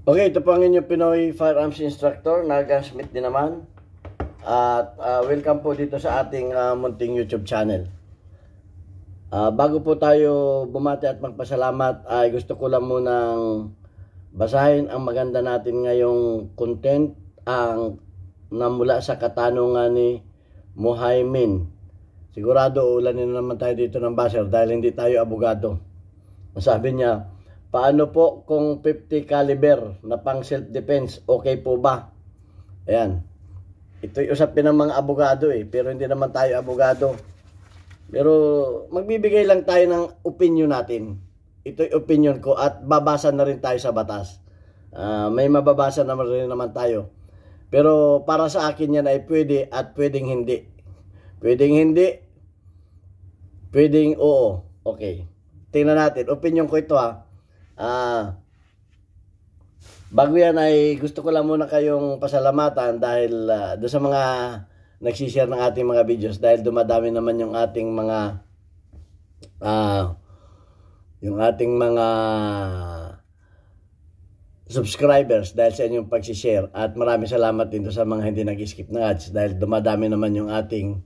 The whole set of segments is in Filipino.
Okay, ito po ang inyong Pinoy Firearms Instructor na gunsmith din naman. At welcome po dito sa ating munting YouTube channel. Bago po tayo bumati at magpasalamat, ay gusto ko lang munang basahin ang maganda natin ngayong content ang namula sa katanungan ni Muhaymin. Sigurado ulanin naman tayo dito ng basher dahil hindi tayo abogado. Sabi niya, paano po kung 50 caliber na pang self-defense, okay po ba? Ayan. Ito'y usapin ng mga abogado pero hindi naman tayo abogado. Pero magbibigay lang tayo ng opinion natin. Ito'y opinion ko at babasa na rin tayo sa batas. May mababasa naman rin naman tayo. Pero para sa akin yan ay pwede at pwedeng hindi. Pwedeng hindi, pwedeng oo. Okay. Tingnan natin. Opinion ko ito bago yan ay gusto ko lang muna kayong pasalamatan dahil doon sa mga nagsishare ng ating mga videos dahil dumadami naman yung ating mga subscribers dahil sa inyong pagsishare at maraming salamat din sa mga hindi nag-skip ng ads dahil dumadami naman yung ating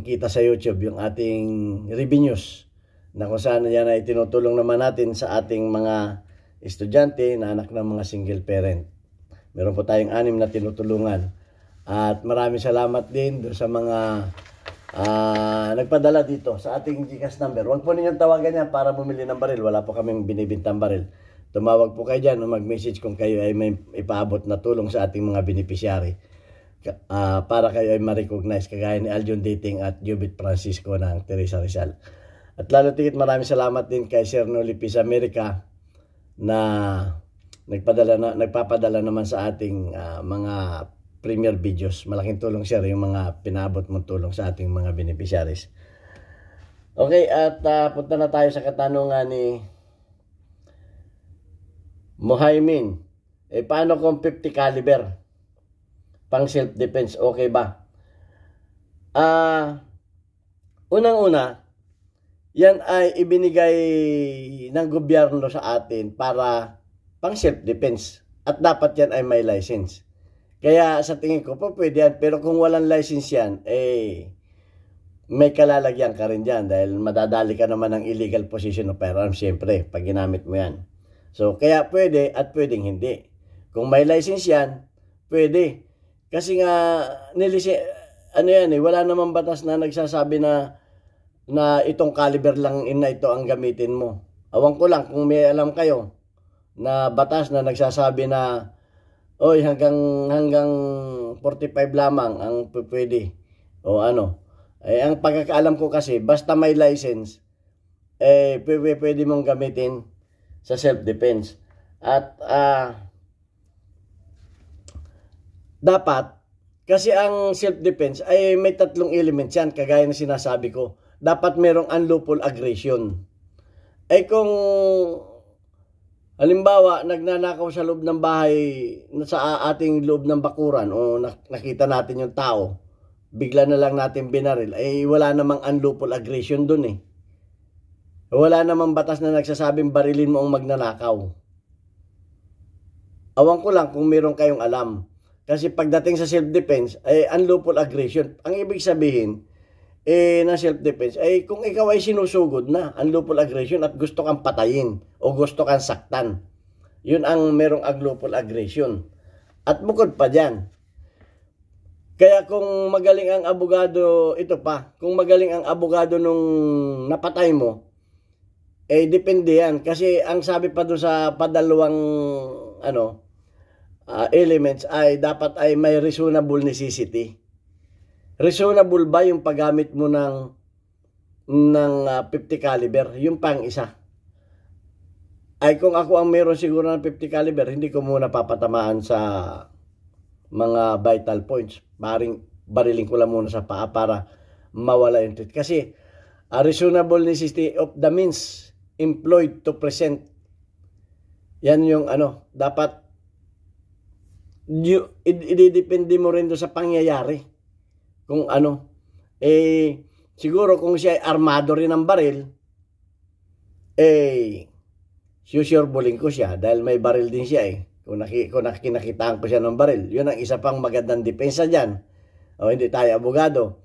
kita sa YouTube, yung ating revenues na kung saan yan ay tinutulong naman natin sa ating mga estudyante na anak ng mga single parent. Meron po tayong 6 na tinutulungan. At maraming salamat din doon sa mga nagpadala dito sa ating GCash number. Huwag po ninyong tawagan yan para bumili ng baril. Wala po kaming binibintang baril. Tumawag po kayo dyan o mag-message kung kayo ay may ipaabot na tulong sa ating mga beneficiary. Para kayo ay ma-recognize kagaya ni Aljon Dating at Jubit Francisco ng Teresa Rizal. At lalo tigit maraming salamat din kay Sir Noli Peace America na nagpapadala naman sa ating mga premier videos. Malaking tulong sir yung mga pinaabot mong tulong sa ating mga beneficiaries. Okay, at punta na tayo sa katanungan ni Muhaymin. Paano kung 50 caliber? Pang self-defense, okay ba? Unang-una, yan ay ibinigay ng gobyerno sa atin para pang self-defense. At dapat yan ay may license. Kaya sa tingin ko, pwede yan. Pero kung walang license yan, may kalalagyan ka rin dyan. Dahil madadali ka naman ng illegal possession of firearms, siyempre, pag ginamit mo yan. So, kaya pwede at pwedeng hindi. Kung may license yan, pwede. Kasi nga, wala namang batas na nagsasabi na itong caliber lang na ito ang gamitin mo. Awan ko lang kung may alam kayo na batas na nagsasabi na hanggang 45 lamang ang pwede. O ano. Ang pagkakaalam ko kasi, basta may license, pwede mong gamitin sa self-defense. At dapat, kasi ang self-defense ay may 3 elements yan, kagaya na sinasabi ko. Dapat merong unlawful aggression. Kung halimbawa, nagnanakaw sa loob ng bahay, sa ating loob ng bakuran, o nakita natin yung tao, bigla na lang natin binaril, wala namang unlawful aggression dun Wala namang batas na nagsasabing barilin mo ang magnanakaw. Awan ko lang kung meron kayong alam. Kasi pagdating sa self-defense, unlawful aggression. Ang ibig sabihin, na self-defense, kung ikaw ay sinusugod na, unlawful aggression at gusto kang patayin o gusto kang saktan. Yun ang merong unlawful aggression. At bukod pa dyan, kaya kung magaling ang abogado, kung magaling ang abogado nung napatay mo, depende yan. Kasi ang sabi pa doon sa padalawang, elements ay dapat ay may reasonable necessity. Reasonable ba yung paggamit mo ng 50 caliber? Yung pang isa. Kung ako ang meron siguro ng 50 caliber, hindi ko muna papatamaan sa mga vital points. Bariling ko lang muna sa paa para mawala yung tweet. Kasi reasonable necessity of the means employed to present. Yan yung dapat ididepende mo rin doon sa pangyayari. Kung siguro kung siya ay armado rin ng baril, susurbuling ko siya dahil may baril din siya eh. Kung nakinakitaan ko siya ng baril, yun ang isa pang magandang depensa dyan. O hindi tayo abogado.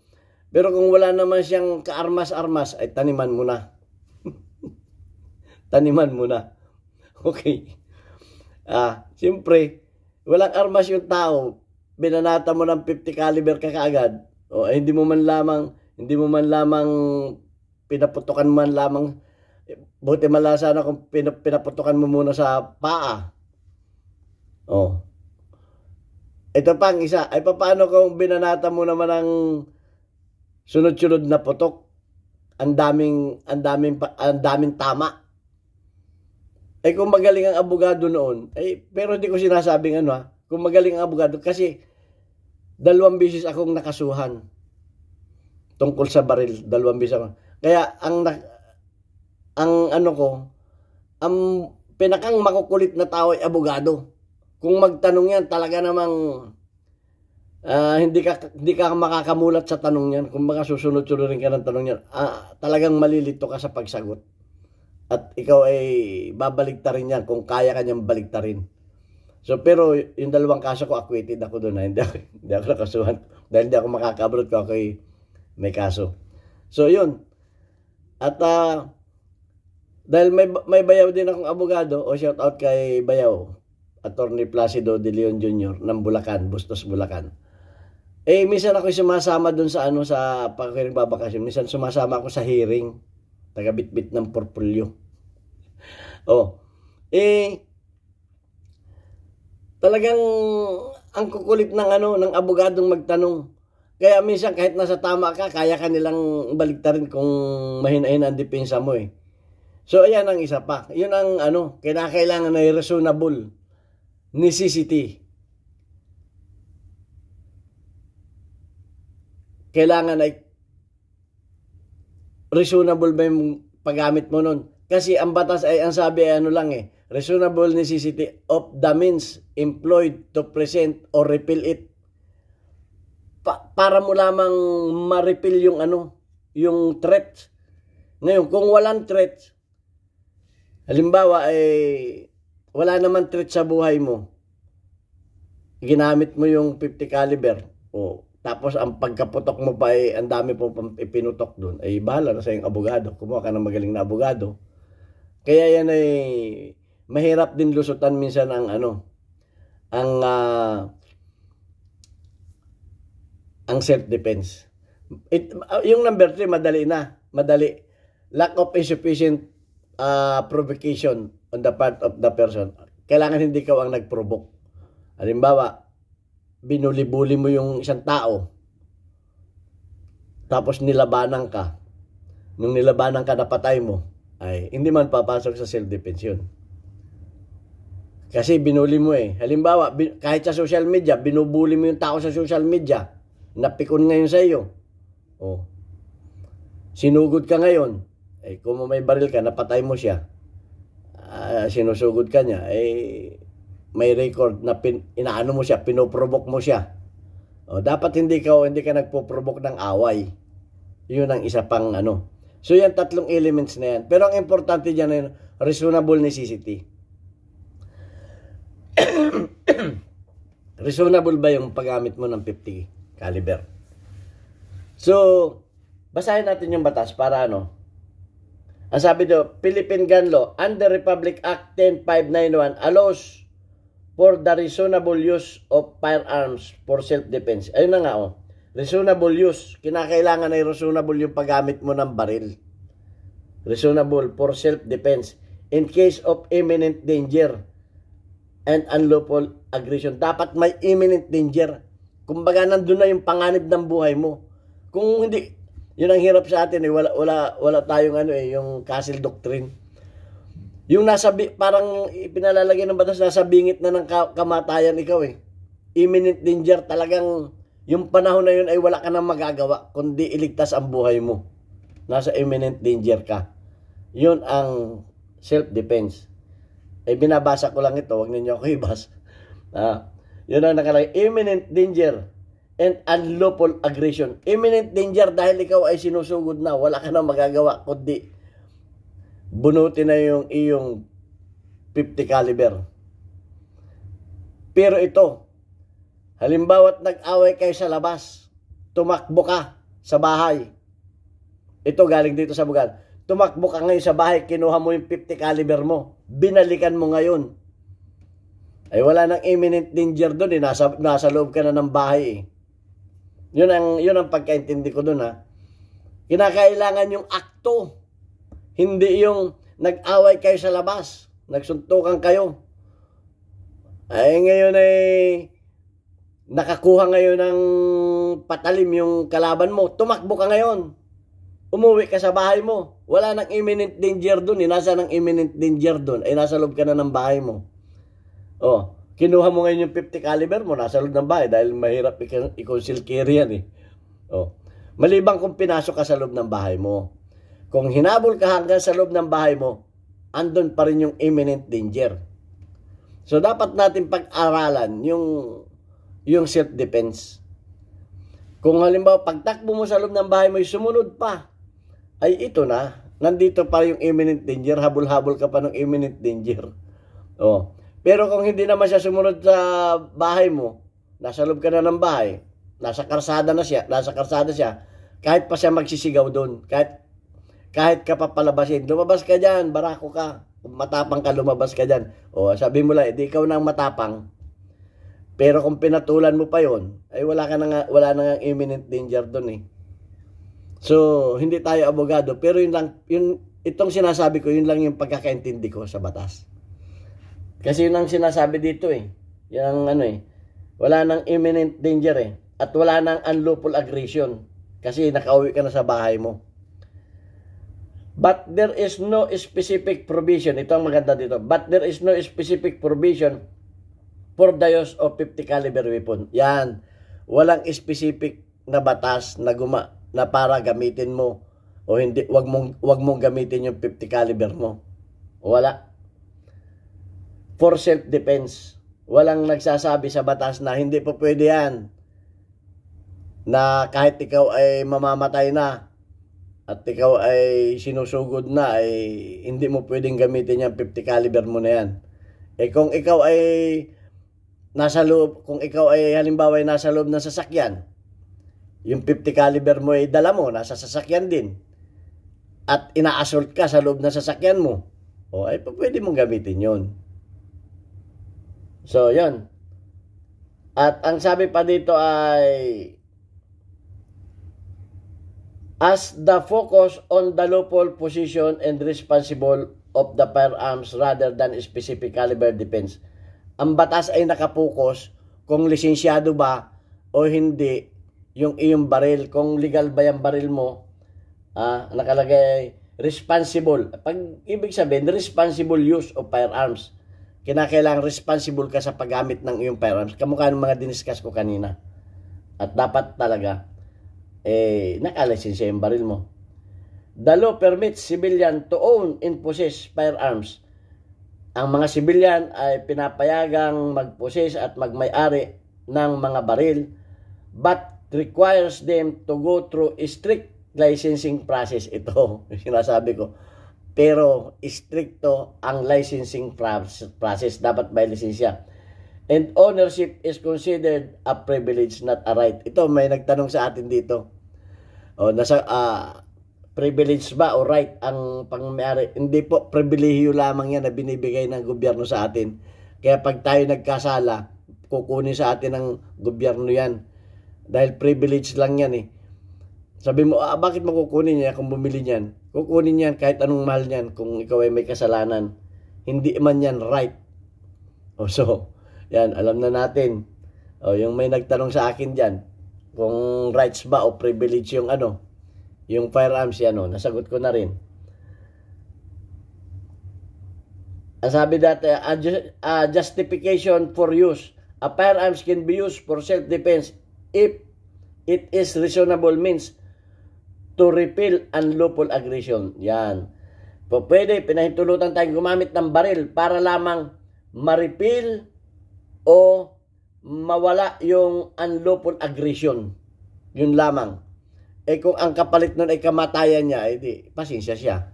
Pero kung wala naman siyang kaarmas-armas, ay taniman mo na. Taniman mo na. Okay. Siyempre, walang armas yung tao, binanata mo ng 50 caliber ka kaagad, o hindi mo man lamang pinaputukan man lamang, buti malasa na kung pinaputukan mo muna sa paa. Ito pang isa, ay paano kung binanata mo naman ang sunod-sunod na putok, ang daming tama. Kung magaling ang abogado noon, pero hindi ko sinasabing kung magaling ang abogado, kasi 2 beses akong nakasuhan tungkol sa baril, 2 beses ako. Kaya ang pinakang makukulit na tao ay abogado. Kung magtanong yan, talaga namang hindi ka makakamulat sa tanong yan. Kung baka susunod-sunod ka ng tanong yan, talagang malilito ka sa pagsagot. At ikaw ay babaligtarin yan kung kaya ka niyang baligtarin. So, pero yung 2 kaso ko, acquitted ako doon. Hindi ako nakasuhan. Dahil hindi ako makakabrot ko, ako may kaso. So, yun. At dahil may bayaw din akong abogado, o shout out kay bayaw, Attorney Placido De Leon Jr. ng Bulacan, Bustos, Bulacan. Minsan ako sumasama doon sa sa pagkikipagbabakasyon. Minsan sumasama ako sa hearing, taga-bitbit ng portfolio. Talagang ang kukulit ng abogadong magtanong. Kaya minsan kahit nasa tama ka, kaya ka nilang baligtarin kung mahina-hina ang depensa mo eh. So ayan ang isa pa. Yun ang kinakailangan na reasonable necessity. Kailangan ay reasonable ba yung paggamit mo nun? Kasi ang batas ay, ang sabi ay reasonable necessity of the means employed to present or repeal it. Para mo lamang ma-repeal yung threat. Ngayon, kung walang threat, halimbawa wala naman threat sa buhay mo, ginamit mo yung 50 caliber, tapos ang pagkaputok mo pa ang dami po ipinutok doon, bahala na sa yung abogado, kumuha ka ng magaling na abogado. Kaya yan mahirap din lusutan minsan ang self-defense. Yung number 3, madali. Lack of insufficient provocation on the part of the person. Kailangan hindi ka ang nag-provoke. Halimbawa, binuli-buli mo yung isang tao, tapos nilabanan ka. Nung nilabanan ka, napatay mo, hindi man papasok sa self-defense yun. Kasi binuli mo Halimbawa, kahit sa social media, binubuli mo yung tao sa social media, napikon ngayon sa iyo. Sinugod ka ngayon, kung may baril ka, napatay mo siya, sinusugod ka niya, may record na inaano mo siya, pinoprovoke mo siya. Dapat hindi ka nagpo-provoke ng away. Yun ang isa pang So yan, 3 elements na yan. Pero ang importante dyan ay reasonable necessity. Reasonable ba yung paggamit mo ng 50 caliber? So, basahin natin yung batas para Ang sabi do, Philippine Gun Law under Republic Act 10591 allows for the reasonable use of firearms for self-defense. Ayun na nga reasonable use. Kinakailangan ay reasonable yung paggamit mo ng baril. Reasonable for self-defense in case of imminent danger and unlawful aggression. Dapat may imminent danger. Kumbaga nandun na yung panganib ng buhay mo. Kung hindi, yun ang hirap sa atin wala tayong yung castle doctrine. Yung parang ipinalalagay ng batas, nasa bingit na ng kamatayan ikaw Imminent danger, talagang yung panahon na yun ay wala ka nang magagawa kundi iligtas ang buhay mo. Nasa imminent danger ka. Yun ang self-defense. Binabasa ko lang ito, wag ninyo ako ibas. Yun ang nakalagay, imminent danger and unlawful aggression. Imminent danger dahil ikaw ay sinusugod na, wala ka nang magagawa kundi bunutin na yung iyong 50 caliber. Pero ito, halimbawa't nag-away kayo sa labas, tumakbo ka sa bahay. Ito galing dito sa bugan. Tumakbo ka ngayon sa bahay, kinuha mo yung 50 caliber mo, binalikan mo ngayon. Ay wala nang imminent danger doon, nasa loob ka na ng bahay. Yun ang pagkaintindi ko doon, ha. Kinakailangan yung akto. Hindi yung nag-away kayo sa labas, nagsuntukan kayo. Ay ngayon ay nakakuha ngayon ng patalim yung kalaban mo, tumakbo ka ngayon. Umuwi ka sa bahay mo. Wala nang imminent danger doon. Nasa nang imminent danger doon. Ay nasa loob ka na ng bahay mo. Oh, kinuha mo ngayon yung 50 caliber mo, nasa loob ng bahay dahil mahirap i-conceal carry yan, eh. Oh. Maliban kung pinasok ka sa loob ng bahay mo. Kung hinabol ka hanggang sa loob ng bahay mo, andun pa rin yung imminent danger. So dapat natin pag-aralan yung self-defense. Kung halimbawa pagtakbo mo sa loob ng bahay mo, sumunod pa, ay ito na, nandito pa yung imminent danger, habol-habol ka pa ng imminent danger. Oh. Pero kung hindi naman siya sumunod sa bahay mo, nasa loob ka na ng bahay, nasa karsada siya, kahit pa siya magsisigaw doon, kahit ka papalabasin, lumabas ka dyan, barako ka, matapang ka, lumabas ka dyan. O sabi mo lang, edi ikaw nang matapang. Pero kung pinatulan mo pa yon, ay wala nang imminent danger doon, eh. So, hindi tayo abogado, pero itong sinasabi ko, yun lang yung pagkakaintindi ko sa batas. Kasi yun ang sinasabi dito, eh. Yung wala nang imminent danger, eh. At wala nang unlawful aggression. Kasi nakauwi ka na sa bahay mo. But there is no specific provision. Ito ang maganda dito. But there is no specific provision for the use of 50 caliber weapon. Yan. Walang specific na batas na para gamitin mo o hindi, wag mong gamitin yung 50 caliber mo. Wala. For self-defense. Walang nagsasabi sa batas na hindi po pwede yan. Na kahit ikaw ay mamamatay na at ikaw ay sinusugod na, ay hindi mo pwedeng gamitin yung 50 caliber mo na yan. Eh kung ikaw ay halimbawa ay nasa loob ng sasakyan, yung 50 caliber mo ay dala mo, nasa sasakyan din, at ina-assault ka sa loob ng sasakyan mo, o ay pwede mong gamitin yon. So, yan. At ang sabi pa dito ay, as the focus on the lawful position and responsible of the firearms rather than specific caliber defense. Ang batas ay nakapokus kung lisensyado ba o hindi yung iyong baril, kung legal ba yung baril mo, nakalagay responsible. Pag ibig sabihin, responsible use of firearms. Kinakailangan responsible ka sa paggamit ng iyong firearms. Kamukha ng mga diniscuss ko kanina. At dapat talaga, nakalisensya yung baril mo. The law permits civilian to own and possess firearms. Ang mga civilian ay pinapayagang mag-possess at magmay-ari ng mga baril, but requires them to go through a strict licensing process. Ito, sinasabi ko. Pero, stricto ang licensing process. Dapat may lisensya. And ownership is considered a privilege, not a right. Ito, may nagtanong sa atin dito. Privilege ba o right ang pangmayari? Hindi po, pribilehiyo lamang yan na binibigay ng gobyerno sa atin. Kaya pag tayo nagkasala, kukunin sa atin ng gobyerno yan. Dahil privilege lang yan, eh. Sabi mo, bakit mo kukunin niya kung bumili niyan? Kukunin niyan kahit anong mahal niyan kung ikaw ay may kasalanan. Hindi man yan right. So, yan, alam na natin. Yung may nagtanong sa akin dyan, kung rights ba o privilege yung yung firearms yan, nasagot ko na rin. Ang sabi dati, justification for use. A firearms can be used for self-defense if it is reasonable means to repel unlawful aggression. Yan. Pwede, pinahintulutan tayong gumamit ng baril para lamang ma-repel o mawala yung unlawful aggression. Yun lamang. Kung ang kapalit nun ay kamatayan niya, di, pasensya siya.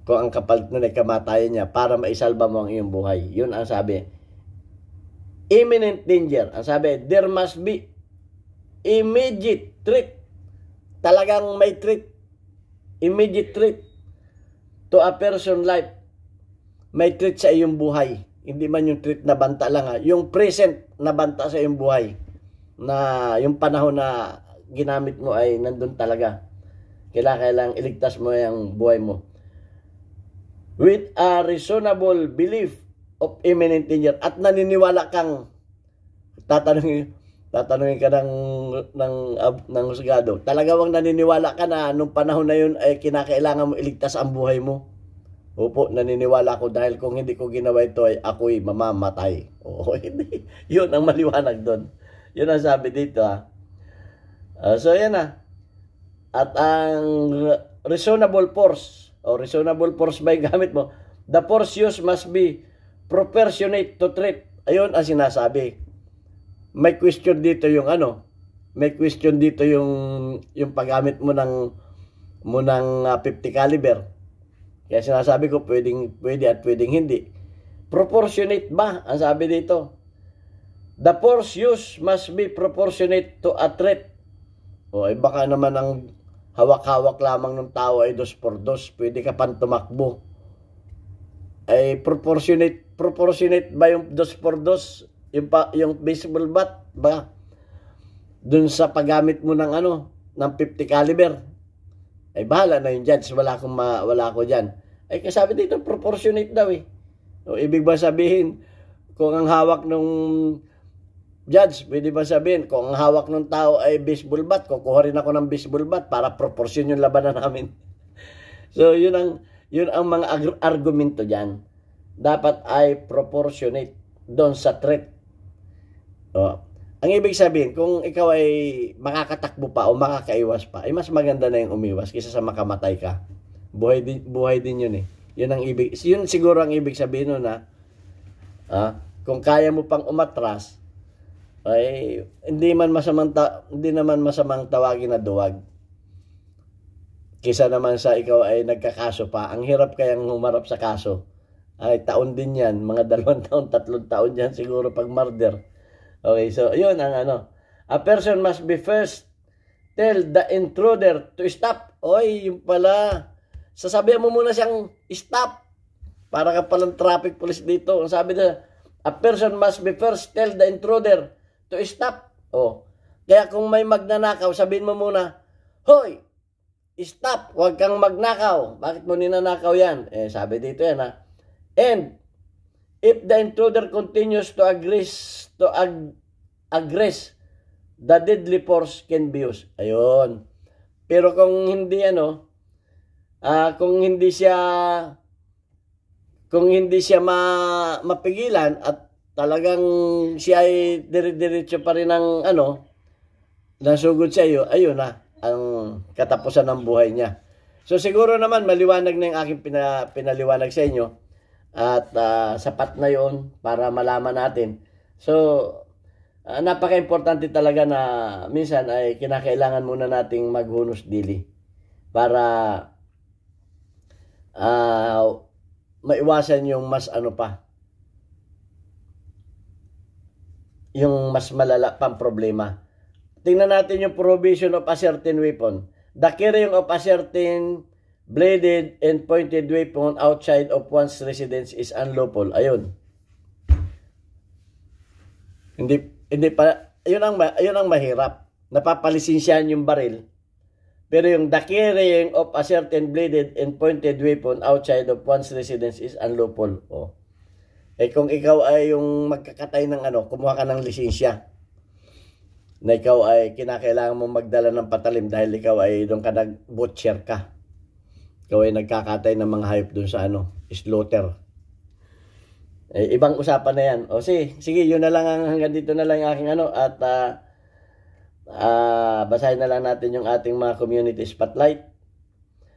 kung ang kapalit nun ay kamatayan niya para maisalba mo ang iyong buhay. Yun ang sabi. Imminent danger. Ang sabi, there must be immediate threat. Talagang may threat. Immediate threat to a person life. May threat sa iyong buhay. Hindi man yung threat na banta lang ha. Yung present na banta sa iyong buhay. Na yung panahon na ginamit mo ay nandun talaga. Kailangan iligtas mo yung buhay mo. With a reasonable belief of imminent danger. At naniniwala kang tatanungin ka ng husgado. Talaga bang naniniwala ka na nung panahon na yun ay kinakailangan mo iligtas ang buhay mo? Opo, naniniwala ko dahil kung hindi ko ginawa ito ay ako'y mamamatay. Oo, hindi. Yun ang maliwanag doon. Yun ang sabi dito ha. So yan na. At ang reasonable force o reasonable force ba yung gamit mo? The force used must be proportionate to threat. Ayun ang sinasabi. May question dito yung ano, may question dito yung paggamit mo ng 50 caliber. Kaya sinasabi ko pwede at pwedeng hindi. Proportionate ba ang sabi dito? The force used must be proportionate to a threat. O ay baka naman ang hawak-hawak lamang ng tao ay 2x2, pwede ka pang tumakbo. Ay proportionate ba yung 2x2? Yung baseball bat ba dun sa paggamit mo ng ng 50 caliber, ay bahala na yung judge, wala ko diyan. Ay kasabi dito proportionate daw eh. O ibig ba sabihin kung ang hawak nung judge, pwede ba sabihin kung ang hawak ng tao ay baseball bat, kukuha rin ako ng baseball bat para proportion yung labanan namin. So yun ang mga argumento diyan. Dapat ay proportionate doon sa threat. Ang ibig sabihin, kung ikaw ay makakatakbo pa o makakaiwas pa, ay mas maganda na yung umiwas kaysa sa makamatay ka. Buhay din yun eh. Yun siguro ang ibig sabihin nun na kung kaya mo pang umatras, ay hindi naman masamang tawagin na duwag. Kaysa naman sa ikaw ay nagkakaso pa, ang hirap kayang humarap sa kaso. Ay taon din yan, mga 2 taon, 3 taon yan siguro pag murder. Okay, so yun ang a person must be first tell the intruder to stop. Oy, yung pala. Sasabihan mo muna siyang stop. Para ka palang traffic police dito. Ang sabi na, a person must be first tell the intruder to stop. Oh. Kaya kung may magnanakaw, sabihin mo muna, hoy, stop, huwag kang magnakaw. Bakit mo ninanakaw yan? Sabi dito yan ha. And if the intruder continues to aggress, the deadly force can be used. Ayun. Pero kung hindi kung hindi siya mapigilan at talagang siya ay dire-diretso pa rin ng nasugod sa iyo, ayun na ang katapusan ng buhay niya. So siguro naman maliwanag na yung aking pinaliwanag sa inyo. At sapat na yon para malaman natin. So, napaka-importante talaga na minsan ay kinakailangan muna nating maghunos dili para maiwasan yung mas yung mas malala pang problema. Tingnan natin yung provision of a certain weapon. The carrying of a certain bladed and pointed weapon outside of one's residence is unlawful. Ayun. Hindi pa, ayun ang mahirap. Napapalisensyahan yung baril. Pero yung the carrying of a certain bladed and pointed weapon outside of one's residence is unlawful. Oh. Kung ikaw ay yung magkakatay ng kumuha ka ng lisensya na ikaw ay kinakailangan mo magdala ng patalim dahil ikaw ay doon ka nag-butcher ka. Ikaw ay nagkakatay ng mga hayop dun sa slaughter. Ibang usapan na yan. O sige, yun na lang hanggang dito na lang yung aking at basahin na lang natin yung ating mga community spotlight.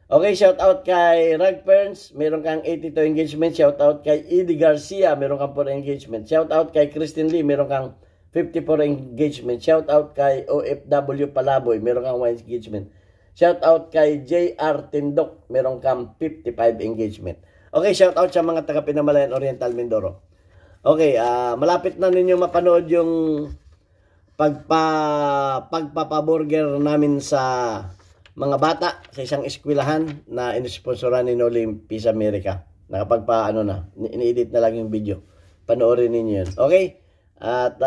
Okay, shout out kay Rag Perns, meron kang 82 engagement. Shout out kay Eddie Garcia, meron kang 4 engagement. Shout out kay Christine Lee, meron kang 54 engagement. Shout out kay OFW Palaboy, meron kang 1 engagement. Shout out kay JR Tindok, meron kang 55 engagement. Okay, shout out sa mga taga Pinamalayan Oriental Mindoro. Okay, malapit na ninyo mapanood yung pagpapaburger namin sa mga bata sa isang eskwelahan na inisponsoran ni Noli Peace America. Nakapagpaano na, ini-edit na lang yung video. Panoorin ninyo yun. Okay? At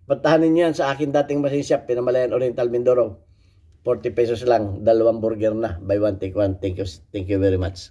puntahan ninyo yan sa akin dating machine shop, Pinamalayan Oriental Mindoro. 40 pesos lang, 2 burger na. Buy one, take one. Thank you very much.